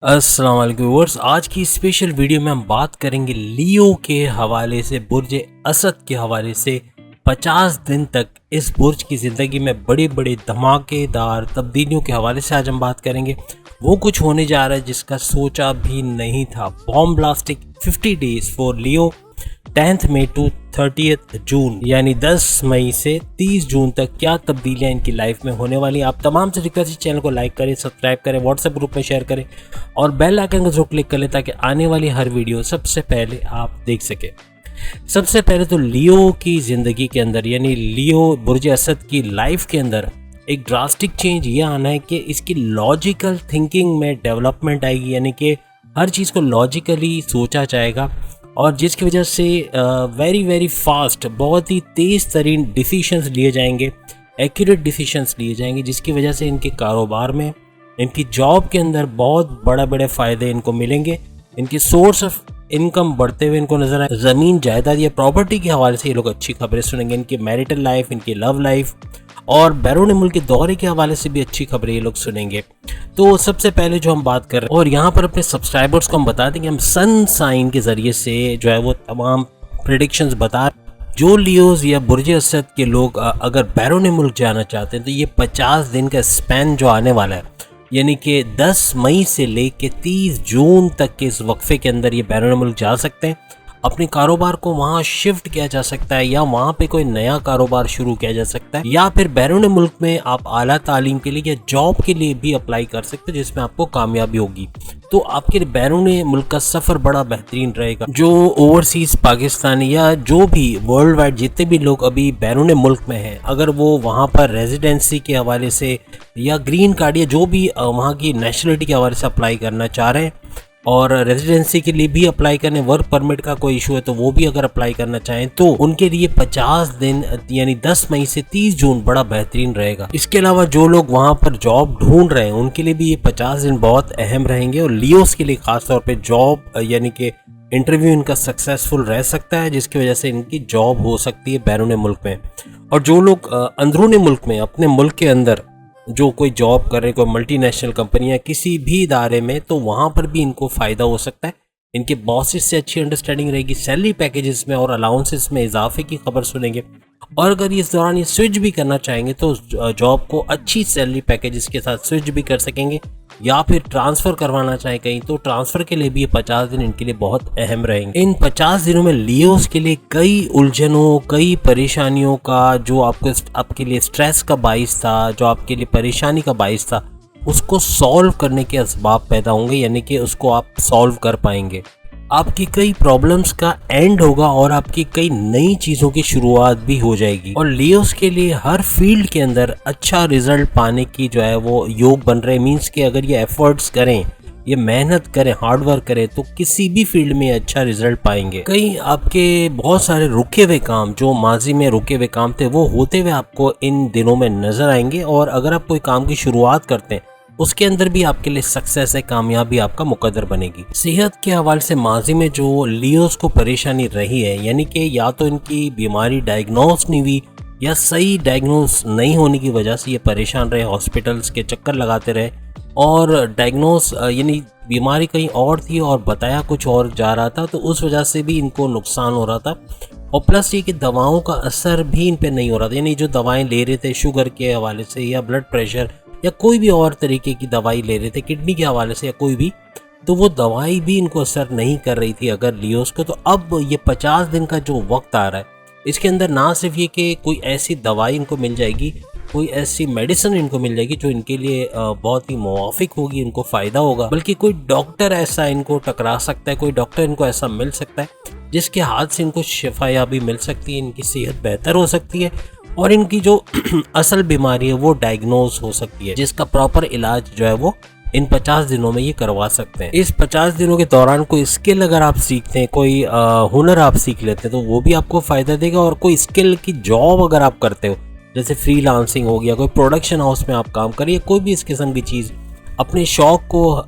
अस्सलाम वालेकुम व्यूअर्स। आज की स्पेशल वीडियो में हम बात करेंगे लियो के हवाले से, बुर्ज असद के हवाले से 50 दिन तक इस बुर्ज की ज़िंदगी में बड़ी बड़ी धमाकेदार तब्दीलियों के हवाले से आज हम बात करेंगे। वो कुछ होने जा रहा है जिसका सोचा भी नहीं था। Bomb blasting 50 days for Leo 10 May to 30 June, यानी 10 मई से 30 जून तक क्या तब्दीलियां इनकी लाइफ में होने वाली। आप तमाम से रिक्वेस्ट है, चैनल को लाइक करें, सब्सक्राइब करें, व्हाट्सएप ग्रुप में शेयर करें और बेल आइकन को जरूर क्लिक कर लें ताकि आने वाली हर वीडियो सबसे पहले आप देख सकें। सबसे पहले तो लियो की ज़िंदगी के अंदर, यानी लियो बुर्ज असद की लाइफ के अंदर एक ड्रास्टिक चेंज ये आना है कि इसकी लॉजिकल थिंकिंग में डेवलपमेंट आएगी, यानी कि हर चीज़ को लॉजिकली सोचा जाएगा और जिसकी वजह से वेरी फास्ट, बहुत ही तेज़ तरीन डिसीशंस लिए जाएंगे, एक्यूरेट डिसीशंस लिए जाएंगे, जिसकी वजह से इनके कारोबार में, इनकी जॉब के अंदर बहुत बड़े फायदे इनको मिलेंगे। इनकी सोर्स ऑफ इनकम बढ़ते हुए इनको नजर आए। ज़मीन जायदाद या प्रॉपर्टी के हवाले से ये लोग अच्छी खबरें सुनेंगे। इनकी मैरिटल लाइफ, इनकी लव लाइफ और बैरून मुल्क के दौरे के हवाले से भी अच्छी खबरें ये लोग सुनेंगे। तो सबसे पहले जो हम बात कर रहे हैं, और यहाँ पर अपने सब्सक्राइबर्स को हम बता देंगे, हम सन साइन के ज़रिए से जो है वो तमाम प्रेडिक्शंस बता जो लियोज या बुर्ज असद के लोग अगर बैरून मुल्क जाना चाहते हैं तो ये 50 दिन का स्पैन जो आने वाला है, यानी कि 10 मई से लेके 30 जून तक के इस वक्फे के अंदर ये बैरून मुल्क जा सकते हैं। अपने कारोबार को वहाँ शिफ्ट किया जा सकता है या वहाँ पे कोई नया कारोबार शुरू किया जा सकता है, या फिर बैरून मुल्क में आप आला तालीम के लिए या जॉब के लिए भी अप्लाई कर सकते हैं जिसमें आपको कामयाबी होगी। तो आपके लिए बैरून मुल्क का सफ़र बड़ा बेहतरीन रहेगा। जो ओवरसीज़ पाकिस्तानी या जो भी वर्ल्ड वाइड जितने भी लोग अभी बैरून मुल्क में हैं, अगर वो वहाँ पर रेजिडेंसी के हवाले से या ग्रीन कार्ड या जो भी वहाँ की नेशनलिटी के हवाले से अप्लाई करना चाह रहे हैं और रेजिडेंसी के लिए भी अप्लाई करने, वर्क परमिट का कोई इशू है तो वो भी अगर अप्लाई करना चाहें तो उनके लिए 50 दिन यानी 10 मई से 30 जून बड़ा बेहतरीन रहेगा। इसके अलावा जो लोग वहाँ पर जॉब ढूंढ रहे हैं उनके लिए भी ये 50 दिन बहुत अहम रहेंगे और लियोस के लिए खासतौर पर जॉब यानी कि इंटरव्यू इनका सक्सेसफुल रह सकता है, जिसकी वजह से इनकी जॉब हो सकती है बैरून मुल्क में। और जो लोग अंदरूनी मुल्क में, अपने मुल्क के अंदर जो कोई जॉब कर रहे हैं, कोई मल्टीनेशनल कंपनी या किसी भी इदारे में, तो वहाँ पर भी इनको फ़ायदा हो सकता है। इनके बॉसेस से अच्छी अंडरस्टैंडिंग रहेगी, सैलरी पैकेजेस में और अलाउंसेस में इजाफे की खबर सुनेंगे। और अगर इस दौरान ये स्विच भी करना चाहेंगे तो जॉब को अच्छी सैलरी पैकेजेस के साथ स्विच भी कर सकेंगे, या फिर ट्रांसफ़र करवाना चाहें कहीं तो ट्रांसफ़र के लिए भी ये 50 दिन इनके लिए बहुत अहम रहेंगे। इन 50 दिनों में लियोस के लिए कई उलझनों, कई परेशानियों का, जो आपके लिए स्ट्रेस का बाइस था, जो आपके लिए परेशानी का बाइस था, उसको सॉल्व करने के असबाब पैदा होंगे, यानी कि उसको आप सॉल्व कर पाएंगे। आपकी कई प्रॉब्लम्स का एंड होगा और आपकी कई नई चीज़ों की शुरुआत भी हो जाएगी। और लियोस के लिए हर फील्ड के अंदर अच्छा रिजल्ट पाने की जो है वो योग बन रहे। मीन्स कि अगर ये एफर्ट्स करें, ये मेहनत करें, हार्ड वर्क करें तो किसी भी फील्ड में अच्छा रिजल्ट पाएंगे। कई आपके बहुत सारे रुके हुए काम, जो माजी में रुके हुए काम थे, वो होते हुए आपको इन दिनों में नज़र आएंगे। और अगर आप कोई काम की शुरुआत करते हैं उसके अंदर भी आपके लिए सक्सेस है, कामयाबी आपका मुकद्दर बनेगी। सेहत के हवाले से माजी में जो लियोस को परेशानी रही है, यानी कि या तो इनकी बीमारी डायग्नोस नहीं हुई या सही डायग्नोस नहीं होने की वजह से ये परेशान रहे, हॉस्पिटल्स के चक्कर लगाते रहे और डायग्नोस यानी बीमारी कहीं और थी और बताया कुछ और जा रहा था, तो उस वजह से भी इनको नुकसान हो रहा था। और प्लस ये कि दवाओं का असर भी इन पे नहीं हो रहा था, यानी जो दवाएं ले रहे थे शुगर के हवाले से या ब्लड प्रेशर या कोई भी और तरीके की दवाई ले रहे थे, किडनी के हवाले से या कोई भी, तो वो दवाई भी इनको असर नहीं कर रही थी अगर लियोस को। तो अब ये 50 दिन का जो वक्त आ रहा है, इसके अंदर ना सिर्फ ये कि कोई ऐसी दवाई इनको मिल जाएगी, कोई ऐसी मेडिसिन इनको मिल जाएगी जो इनके लिए बहुत ही मुवाफिक होगी, इनको फ़ायदा होगा, बल्कि कोई डॉक्टर ऐसा इनको टकरा सकता है, कोई डॉक्टर इनको ऐसा मिल सकता है जिसके हाथ से इनको शिफायाबी मिल सकती है, इनकी सेहत बेहतर हो सकती है और इनकी जो असल बीमारी है वो डायग्नोज हो सकती है, जिसका प्रॉपर इलाज जो है वो इन 50 दिनों में ये करवा सकते हैं। इस 50 दिनों के दौरान कोई स्किल अगर आप सीखते हैं, कोई हुनर आप सीख लेते हैं तो वो भी आपको फ़ायदा देगा। और कोई स्किल की जॉब अगर आप करते हो, जैसे फ्रीलांसिंग हो गया, कोई प्रोडक्शन हाउस में आप काम करिए, कोई भी इस किस्म की चीज़ अपने शौक़ को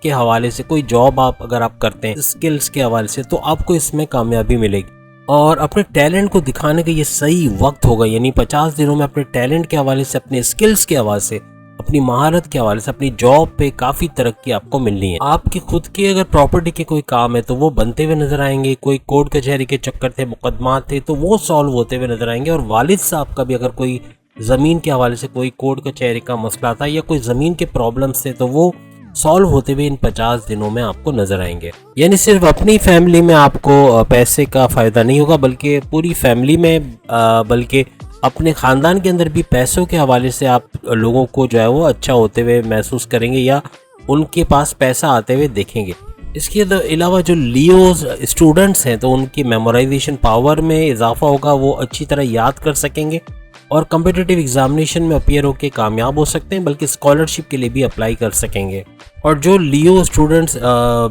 के हवाले से कोई जॉब आप अगर आप करते हैं स्किल्स के हवाले से, तो आपको इसमें कामयाबी मिलेगी। और अपने टैलेंट को दिखाने का ये सही वक्त होगा, यानी 50 दिनों में अपने टैलेंट के हवाले से, अपने स्किल्स के हवाले से अपनी महारत के हवाले से अपनी जॉब पे काफ़ी तरक्की आपको मिलनी है। आपकी खुद की अगर प्रॉपर्टी के कोई काम है तो वो बनते हुए नजर आएंगे, कोई कोर्ट कचहरी के चक्कर थे, मुकदमात थे, तो वो सॉल्व होते हुए नजर आएंगे। और वालिद साहब का भी अगर कोई ज़मीन के हवाले से कोई कोर्ट कचहरी का मसला था या कोई ज़मीन के प्रॉब्लम्स थे तो वो सॉल्व होते हुए इन 50 दिनों में आपको नजर आएंगे। यानी सिर्फ अपनी फैमिली में आपको पैसे का फ़ायदा नहीं होगा, बल्कि पूरी फैमिली में, बल्कि अपने ख़ानदान के अंदर भी पैसों के हवाले से आप लोगों को जो है वो अच्छा होते हुए महसूस करेंगे या उनके पास पैसा आते हुए देखेंगे। इसके अलावा जो लियोज स्टूडेंट्स हैं तो उनकी मेमोराइजेशन पावर में इजाफा होगा, वो अच्छी तरह याद कर सकेंगे और कम्पिटिटिव एग्जामिनेशन में अपीयर होकर कामयाब हो सकते हैं, बल्कि स्कॉलरशिप के लिए भी अप्लाई कर सकेंगे। और जो लियो स्टूडेंट्स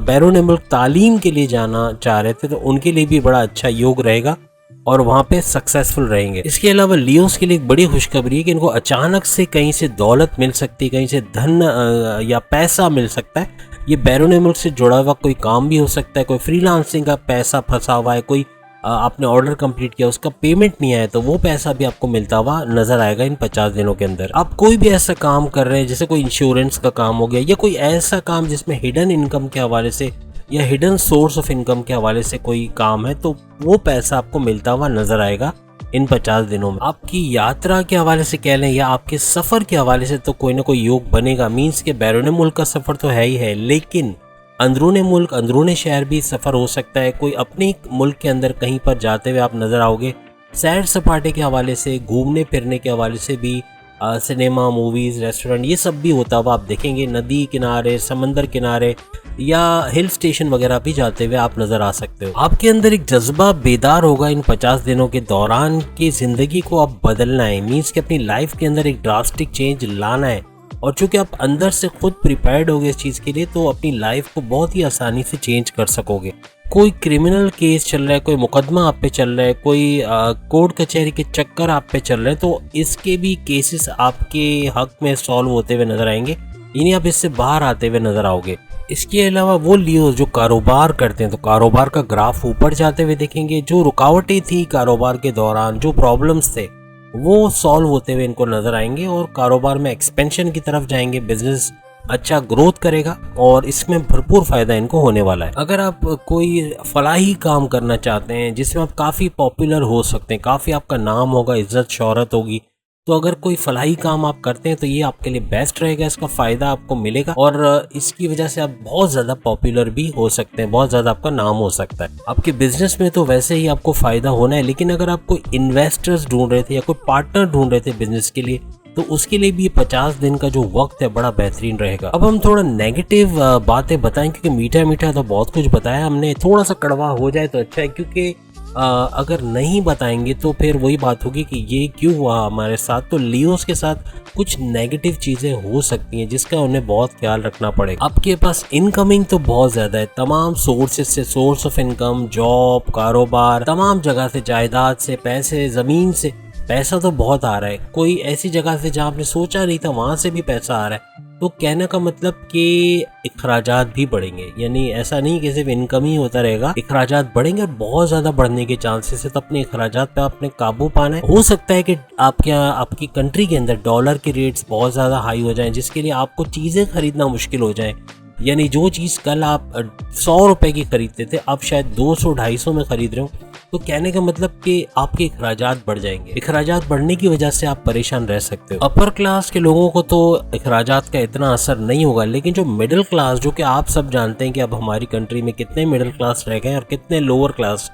बैरून मुल्क तालीम के लिए जाना चाह रहे थे तो उनके लिए भी बड़ा अच्छा योग रहेगा और वहाँ पे सक्सेसफुल रहेंगे। इसके अलावा लियोस के लिए एक बड़ी खुशखबरी है कि इनको अचानक से कहीं से दौलत मिल सकती है, कहीं से धन या पैसा मिल सकता है। ये बैरून मुल्क से जुड़ा हुआ कोई काम भी हो सकता है, कोई फ्रीलांसिंग का पैसा फंसा हुआ है, कोई आपने ऑर्डर कंप्लीट किया उसका पेमेंट नहीं आया तो वो पैसा भी आपको मिलता हुआ नजर आएगा इन 50 दिनों के अंदर। आप कोई भी ऐसा काम कर रहे हैं जैसे कोई इंश्योरेंस का काम हो गया या कोई ऐसा काम जिसमें हिडन इनकम के हवाले से या हिडन सोर्स ऑफ इनकम के हवाले से कोई काम है तो वो पैसा आपको मिलता हुआ नजर आएगा इन 50 दिनों में। आपकी यात्रा के हवाले से कह लें या आपके सफ़र के हवाले से तो कोई ना कोई योग बनेगा। मीन्स के बैरून मुल्क का सफ़र तो है ही है, लेकिन अंदरून मुल्क, अंदरून शहर भी सफ़र हो सकता है। कोई अपने मुल्क के अंदर कहीं पर जाते हुए आप नज़र आओगे। सैर सपाटे के हवाले से, घूमने फिरने के हवाले से भी सिनेमा, मूवीज़, रेस्टोरेंट, ये सब भी होता हुआ आप देखेंगे। नदी किनारे, समंदर किनारे या हिल स्टेशन वगैरह भी जाते हुए आप नज़र आ सकते हो। आपके अंदर एक जज्बा बेदार होगा इन 50 दिनों के दौरान कि ज़िंदगी को आप बदलना है। मीन्स कि अपनी लाइफ के अंदर एक ड्रास्टिक चेंज लाना है। और चूँकि आप अंदर से खुद प्रिपेयर्ड होगे इस चीज़ के लिए तो अपनी लाइफ को बहुत ही आसानी से चेंज कर सकोगे। कोई क्रिमिनल केस चल रहा है, कोई मुकदमा आप पे चल रहा है, कोई कोर्ट कचहरी के चक्कर आप पे चल रहे हैं तो इसके भी केसेस आपके हक में सॉल्व होते हुए नजर आएंगे, यानी आप इससे बाहर आते हुए नजर आओगे। इसके अलावा वो लियो जो कारोबार करते हैं तो कारोबार का ग्राफ ऊपर जाते हुए देखेंगे। जो रुकावटें थी कारोबार के दौरान, जो प्रॉब्लम्स थे वो सॉल्व होते हुए इनको नजर आएंगे और कारोबार में एक्सपेंशन की तरफ जाएंगे। बिजनेस अच्छा ग्रोथ करेगा और इसमें भरपूर फायदा इनको होने वाला है। अगर आप कोई फलाही काम करना चाहते हैं जिसमें आप काफ़ी पॉपुलर हो सकते हैं, काफ़ी आपका नाम होगा, इज्जत शोहरत होगी, तो अगर कोई फलाही काम आप करते हैं तो ये आपके लिए बेस्ट रहेगा, इसका फ़ायदा आपको मिलेगा और इसकी वजह से आप बहुत ज़्यादा पॉपुलर भी हो सकते हैं, बहुत ज़्यादा आपका नाम हो सकता है। आपके बिजनेस में तो वैसे ही आपको फ़ायदा होना है, लेकिन अगर आप कोई इन्वेस्टर्स ढूंढ रहे थे या कोई पार्टनर ढूंढ रहे थे बिजनेस के लिए तो उसके लिए भी 50 दिन का जो वक्त है बड़ा बेहतरीन रहेगा। अब हम थोड़ा नेगेटिव बातें बताएं, क्योंकि मीठा मीठा तो बहुत कुछ बताया हमने, थोड़ा सा कड़वा हो जाए तो अच्छा है, क्योंकि अगर नहीं बताएंगे तो फिर वही बात होगी कि ये क्यों हुआ हमारे साथ। तो लियोस के साथ कुछ नेगेटिव चीज़ें हो सकती हैं जिसका उन्हें बहुत ख्याल रखना पड़ेगा। आपके पास इनकमिंग तो बहुत ज़्यादा है, तमाम सोर्सेज से, सोर्स ऑफ इनकम, जॉब, कारोबार, तमाम जगह से, जायदाद से, पैसे, ज़मीन से पैसा तो बहुत आ रहा है। कोई ऐसी जगह से जहाँ आपने सोचा नहीं था वहाँ से भी पैसा आ रहा है। तो कहने का मतलब कि अखराजात भी बढ़ेंगे, यानी ऐसा नहीं कि सिर्फ इनकम ही होता रहेगा, अखराजात बढ़ेंगे और बहुत ज़्यादा बढ़ने के चांसेस है। तो अपने अखराजात पे आपने काबू पाना है। हो सकता है कि आपकी कंट्री के अंदर डॉलर के रेट्स बहुत ज़्यादा हाई हो जाएं, जिसके लिए आपको चीज़ें खरीदना मुश्किल हो जाए। यानी जो चीज़ कल आप 100 रुपए की खरीदते थे आप शायद 200-250 में खरीद रहे हो। तो कहने का मतलब कि आपके अखराजात बढ़ जाएंगे। अखराजात बढ़ने की वजह से आप परेशान रह सकते हो। अपर क्लास के लोगों को तो अखराजात का इतना असर नहीं होगा, लेकिन जो मिडिल क्लास, जो कि आप सब जानते हैं कि अब हमारी कंट्री में कितने मिडिल क्लास रह गए और कितने लोअर क्लास,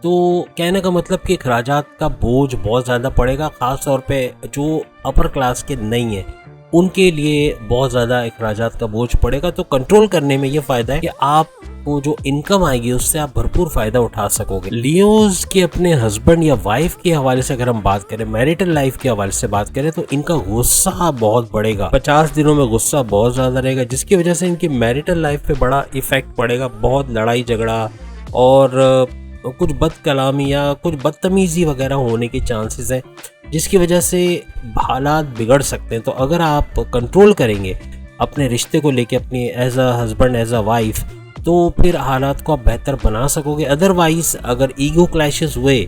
तो कहने का मतलब कि अखराजात का बोझ बहुत ज़्यादा पड़ेगा। ख़ास तौर पे जो अपर क्लास के नहीं है उनके लिए बहुत ज़्यादा अखराजात का बोझ पड़ेगा। तो कंट्रोल करने में ये फ़ायदा है कि आपको जो इनकम आएगी उससे आप भरपूर फ़ायदा उठा सकोगे। लियोज के अपने हस्बैंड या वाइफ के हवाले से अगर हम बात करें, मैरिटल लाइफ के हवाले से बात करें, तो इनका गुस्सा बहुत बढ़ेगा। 50 दिनों में गुस्सा बहुत ज़्यादा रहेगा, जिसकी वजह से इनकी मैरिटल लाइफ पे बड़ा इफेक्ट पड़ेगा। बहुत लड़ाई झगड़ा और कुछ बदकलामी या कुछ बदतमीज़ी वगैरह होने के चांसेस हैं, जिसकी वजह से हालात बिगड़ सकते हैं। तो अगर आप कंट्रोल करेंगे अपने रिश्ते को लेके, अपनी as a husband, as a wife, तो फिर हालात को आप बेहतर बना सकोगे। अदरवाइज अगर ईगो क्लैशेस हुए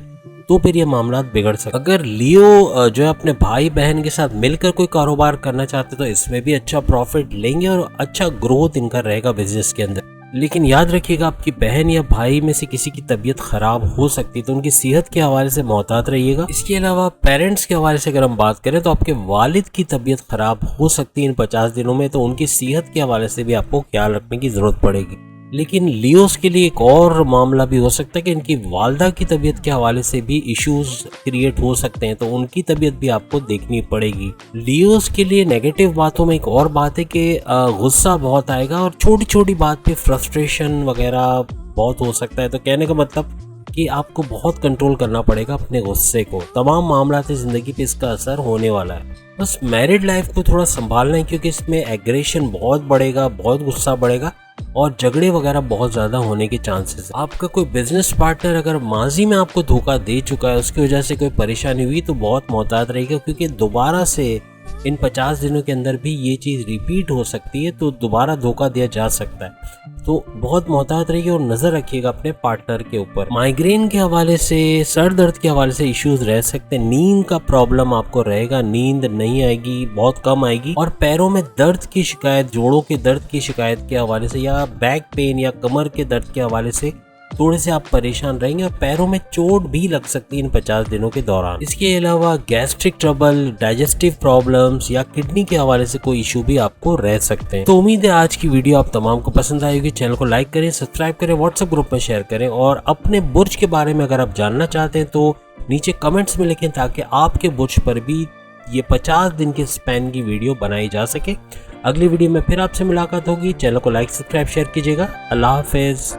तो फिर ये मामला बिगड़ सकते। अगर लियो जो है अपने भाई बहन के साथ मिलकर कोई कारोबार करना चाहते तो इसमें भी अच्छा प्रॉफिट लेंगे और अच्छा ग्रोथ इनका रहेगा बिजनेस के अंदर। लेकिन याद रखिएगा, आपकी बहन या भाई में से किसी की तबीयत खराब हो सकती है तो उनकी सेहत के हवाले से मोहतात रहिएगा। इसके अलावा पेरेंट्स के हवाले से अगर हम बात करें तो आपके वालिद की तबीयत खराब हो सकती है इन 50 दिनों में, तो उनकी सेहत के हवाले से भी आपको ख्याल रखने की जरूरत पड़ेगी। लेकिन लियोस के लिए एक और मामला भी हो सकता है कि इनकी वालदा की तबीयत के हवाले से भी इश्यूज क्रिएट हो सकते हैं, तो उनकी तबीयत भी आपको देखनी पड़ेगी। लियोस के लिए नेगेटिव बातों में एक और बात है कि गुस्सा बहुत आएगा और छोटी छोटी बात पे फ्रस्ट्रेशन वगैरह बहुत हो सकता है। तो कहने का मतलब कि आपको बहुत कंट्रोल करना पड़ेगा अपने गुस्से को। तमाम मामला ज़िंदगी पे इसका असर होने वाला है। बस मैरिड लाइफ को थोड़ा संभालना है क्योंकि इसमें एग्रेशन बहुत बढ़ेगा, बहुत गुस्सा बढ़ेगा और झगड़े वगैरह बहुत ज़्यादा होने के चांसेस है। आपका कोई बिजनेस पार्टनर अगर माजी में आपको धोखा दे चुका है, उसकी वजह से कोई परेशानी हुई तो बहुत मोहतात रहेगा क्योंकि दोबारा से इन 50 दिनों के अंदर भी ये चीज़ रिपीट हो सकती है, तो दोबारा धोखा दिया जा सकता है। तो बहुत मोहतात रहिए और नज़र रखिएगा अपने पार्टनर के ऊपर। माइग्रेन के हवाले से, सर दर्द के हवाले से इश्यूज रह सकते हैं। नींद का प्रॉब्लम आपको रहेगा, नींद नहीं आएगी, बहुत कम आएगी। और पैरों में दर्द की शिकायत, जोड़ों के दर्द की शिकायत के हवाले से या बैक पेन या कमर के दर्द के हवाले से थोड़े से आप परेशान रहेंगे और पैरों में चोट भी लग सकती है इन 50 दिनों के दौरान। इसके अलावा गैस्ट्रिक ट्रबल, डाइजेस्टिव प्रॉब्लम्स या किडनी के हवाले से कोई इशू भी आपको रह सकते हैं। तो उम्मीद है आज की वीडियो आप तमाम को पसंद आई होगी। चैनल को लाइक करें, सब्सक्राइब करें, व्हाट्सएप ग्रुप में शेयर करें और अपने बुर्ज के बारे में अगर आप जानना चाहते हैं तो नीचे कमेंट्स में लिखें ताकि आपके बुर्ज पर भी ये 50 दिन के स्पैन की वीडियो बनाई जा सके। अगली वीडियो में फिर आपसे मुलाकात होगी। चैनल को लाइक, सब्सक्राइब, शेयर कीजिएगा। अल्लाह हाफिज।